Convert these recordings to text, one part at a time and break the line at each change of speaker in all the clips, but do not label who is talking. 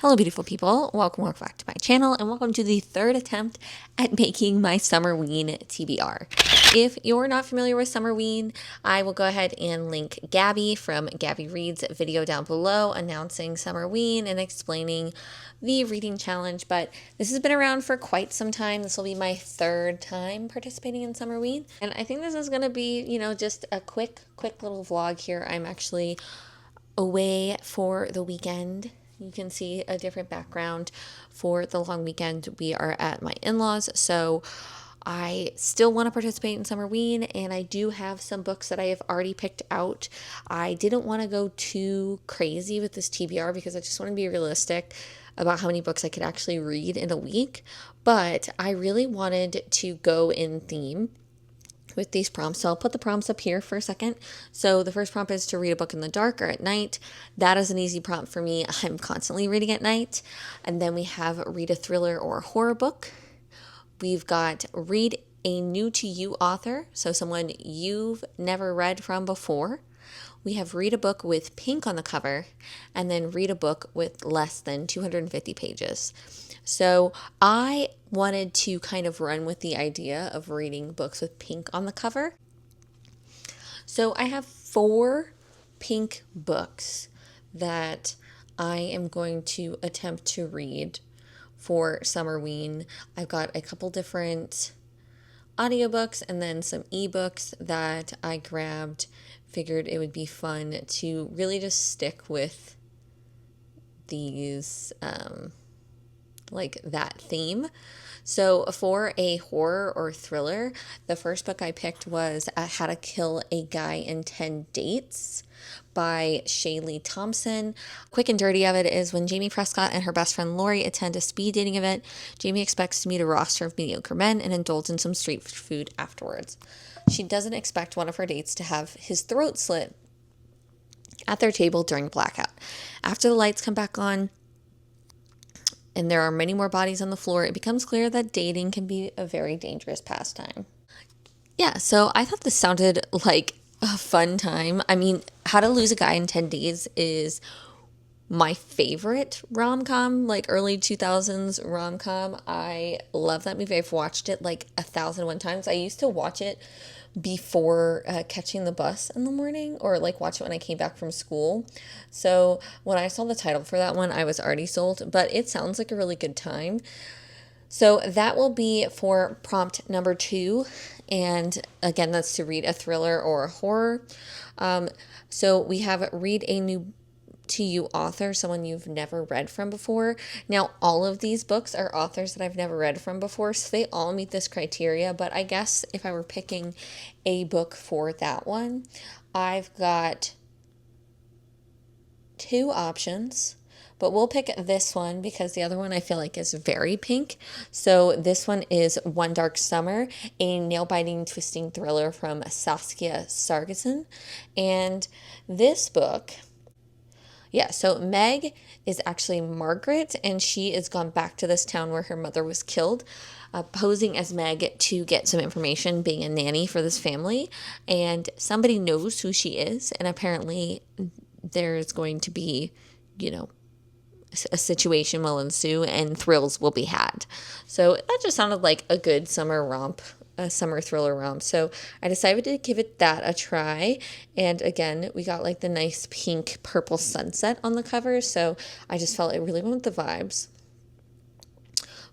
Hello beautiful people, welcome back to my channel and welcome to the third attempt at making my Summerween TBR. If you're not familiar with Summerween, I will go ahead and link Gabby from Gabby Reads video down below announcing Summerween and explaining the reading challenge, but this has been around for quite some time. This will be my third time participating in Summerween, and I think this is going to be, just a quick little vlog here. I'm actually away for the weekend. You can see a different background for the long weekend. We are at my in-laws, so I still want to participate in Summerween, and I do have some books that I have already picked out. I didn't want to go too crazy with this TBR because I just want to be realistic about how many books I could actually read in a week, but I really wanted to go in theme with these prompts. So I'll put the prompts up here for a second. So the first prompt is to read a book in the dark or at night. That is an easy prompt for me. I'm constantly reading at night. And then we have read a thriller or a horror book. We've got read a new to you author, so someone you've never read from before. We have read a book with pink on the cover, and then read a book with less than 250 pages. So I wanted to kind of run with the idea of reading books with pink on the cover. So I have 4 pink books that I am going to attempt to read for Summerween. I've got a couple different audiobooks and then some ebooks that I grabbed. Figured it would be fun to really just stick with these like that theme. So for a horror or thriller, the first book I picked was How to Kill a Guy in 10 Dates by Shaylee Thompson. Quick and dirty of it is when Jamie Prescott and her best friend Lori attend a speed dating event, Jamie expects to meet a roster of mediocre men and indulge in some street food afterwards. She doesn't expect one of her dates to have his throat slit at their table during a blackout. After the lights come back on and there are many more bodies on the floor, it becomes clear that dating can be a very dangerous pastime. Yeah, so I thought this sounded like a fun time. I mean, How to Lose a Guy in 10 Days is my favorite rom-com, like early 2000s rom-com. I love that movie. I've watched it like 1,001 times. I used to watch it before catching the bus in the morning, or like watch it when I came back from school. So when I saw the title for that one, I was already sold, but it sounds like a really good time. So that will be for prompt number 2. And again, that's to read a thriller or a horror. So we have read a new to you author, someone you've never read from before. Now, all of these books are authors that I've never read from before, so they all meet this criteria. But I guess if I were picking a book for that one, I've got 2 options. But we'll pick this one because the other one I feel like is very pink. So this one is One Dark Summer, a nail-biting, twisting thriller from Saskia Sargison. And this book... Yeah, so Meg is actually Margaret, and she has gone back to this town where her mother was killed, posing as Meg to get some information, being a nanny for this family. And somebody knows who she is, and apparently there's going to be, a situation will ensue and thrills will be had. So that just sounded like a good summer romp. A summer thriller romp. So I decided to give it that a try. And again, we got like the nice pink purple sunset on the cover. So I just felt it really went with the vibes.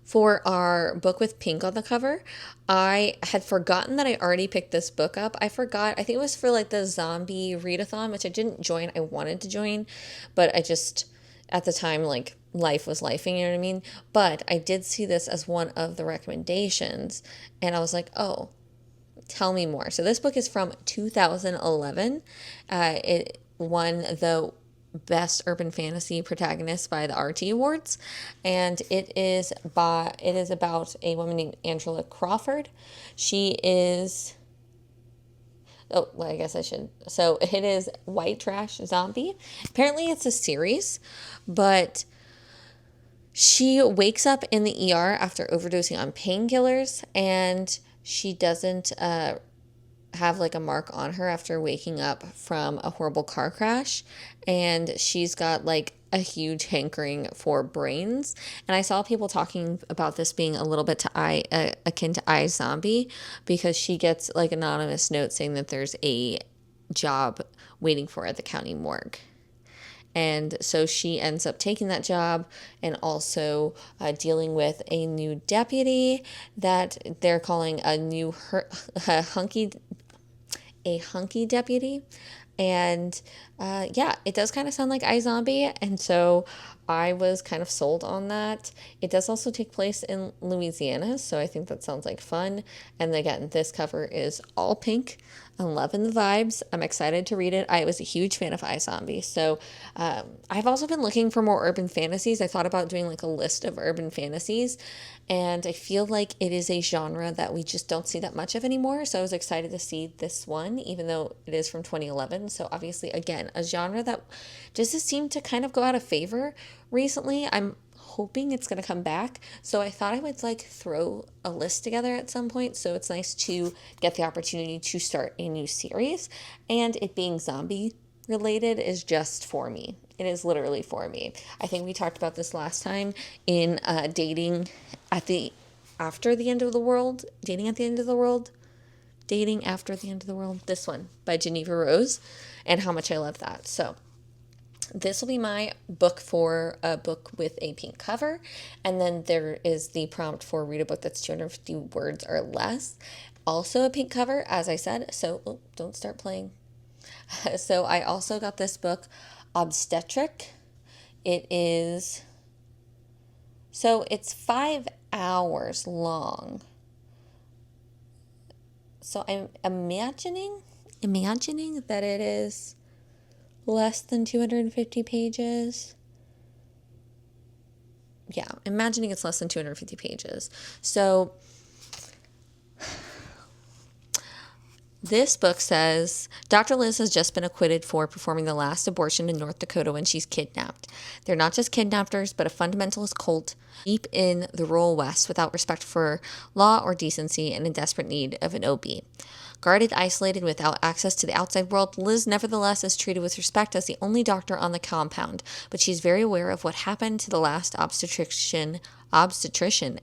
For our book with pink on the cover, I had forgotten that I already picked this book up. I think it was for like the zombie readathon, which I didn't join. I wanted to join, but I just, at the time, like, life was lifing, you know what I mean? But I did see this as one of the recommendations, and I was like, oh, tell me more. So this book is from 2011. It won the Best Urban Fantasy Protagonist by the RT Awards, and it is about a woman named Angela Crawford. She is... Oh, well, I guess I should. So it is White Trash Zombie. Apparently it's a series, but she wakes up in the ER after overdosing on painkillers, and she doesn't have like a mark on her after waking up from a horrible car crash, and she's got like a huge hankering for brains. And I saw people talking about this being a little bit to akin to iZombie, because she gets like anonymous notes saying that there's a job waiting for her at the county morgue. And so she ends up taking that job, and also dealing with a new deputy that they're calling a hunky deputy. And yeah, it does kind of sound like iZombie, and so I was kind of sold on that. It does also take place in Louisiana, so I think that sounds like fun. And again, this cover is all pink. I'm loving the vibes. I'm excited to read it. I was a huge fan of iZombie, so I've also been looking for more urban fantasies. I thought about doing like a list of urban fantasies, and I feel like it is a genre that we just don't see that much of anymore. So I was excited to see this one, even though it is from 2011. So obviously, again, a genre that just has seemed to kind of go out of favor recently. I'm hoping it's going to come back. So I thought I would like throw a list together at some point. So it's nice to get the opportunity to start a new series, and it being zombie related is just for me. It is literally for me. I think we talked about this last time in dating after the end of the world, dating at the end of the world, dating after the end of the world. This one by Geneva Rose, and how much I love that. So this will be my book for a book with a pink cover. And then there is the prompt for read a book that's 250 words or less. Also a pink cover, as I said. So don't start playing. So I also got this book, Obstetric. It's 5 hours long. So I'm imagining that it is less than 250 pages. Yeah, imagining it's less than 250 pages. So this book says, Dr. Liz has just been acquitted for performing the last abortion in North Dakota when she's kidnapped. They're not just kidnappers, but a fundamentalist cult deep in the rural West without respect for law or decency and in desperate need of an OB. Guarded, isolated, without access to the outside world, Liz nevertheless is treated with respect as the only doctor on the compound, but she's very aware of what happened to the last obstetrician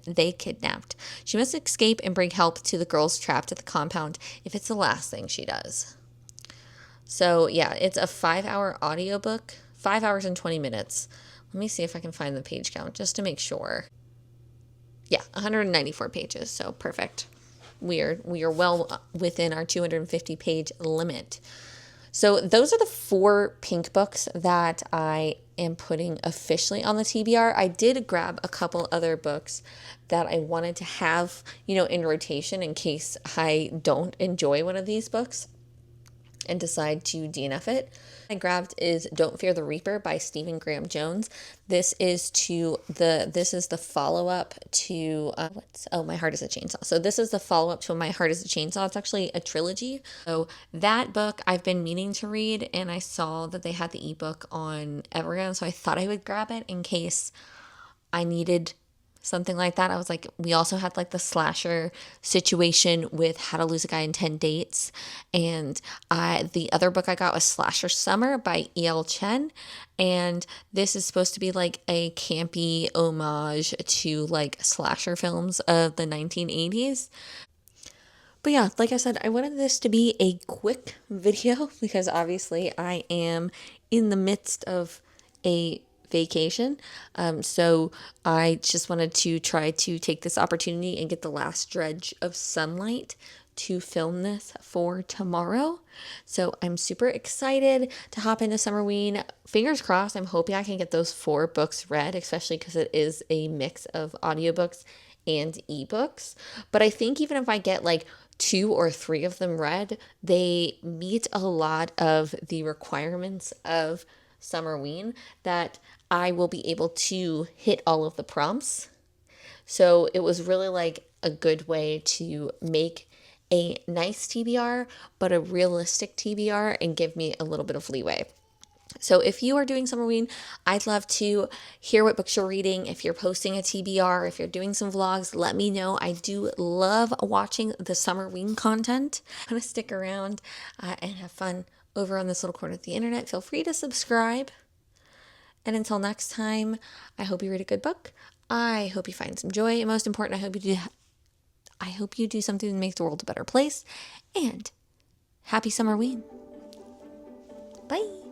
they kidnapped. She must escape and bring help to the girls trapped at the compound if it's the last thing she does. So yeah, it's a 5-hour audiobook, 5 hours and 20 minutes. Let me see if I can find the page count just to make sure. Yeah, 194 pages, so perfect. We are well within our 250 page limit. So those are the 4 pink books that I am putting officially on the TBR. I did grab a couple other books that I wanted to have, in rotation in case I don't enjoy one of these books and decide to DNF it. I grabbed is Don't Fear the Reaper by Stephen Graham Jones. This is the follow-up to My Heart is a Chainsaw. So this is the follow-up to My Heart is a Chainsaw. It's actually a trilogy. So that book I've been meaning to read, and I saw that they had the ebook on Evergrande, so I thought I would grab it in case I needed something like that. I was like, we also had like the slasher situation with How to Lose a Guy in 10 Dates. And the other book I got was Slasher Summer by E.L. Chen. And this is supposed to be like a campy homage to like slasher films of the 1980s. But yeah, like I said, I wanted this to be a quick video because obviously I am in the midst of a vacation. So I just wanted to try to take this opportunity and get the last dredge of sunlight to film this for tomorrow. So I'm super excited to hop into Summerween. Fingers crossed, I'm hoping I can get those 4 books read, especially because it is a mix of audiobooks and ebooks. But I think even if I get like 2 or 3 of them read, they meet a lot of the requirements of Summerween that I will be able to hit all of the prompts. So it was really like a good way to make a nice TBR, but a realistic TBR and give me a little bit of leeway. So if you are doing Summerween, I'd love to hear what books you're reading. If you're posting a TBR, if you're doing some vlogs, let me know. I do love watching the Summerween content. I'm going to stick around and have fun over on this little corner of the internet. Feel free to subscribe. And until next time, I hope you read a good book. I hope you find some joy. And most important, I hope you do something that makes the world a better place. And happy Summerween. Bye.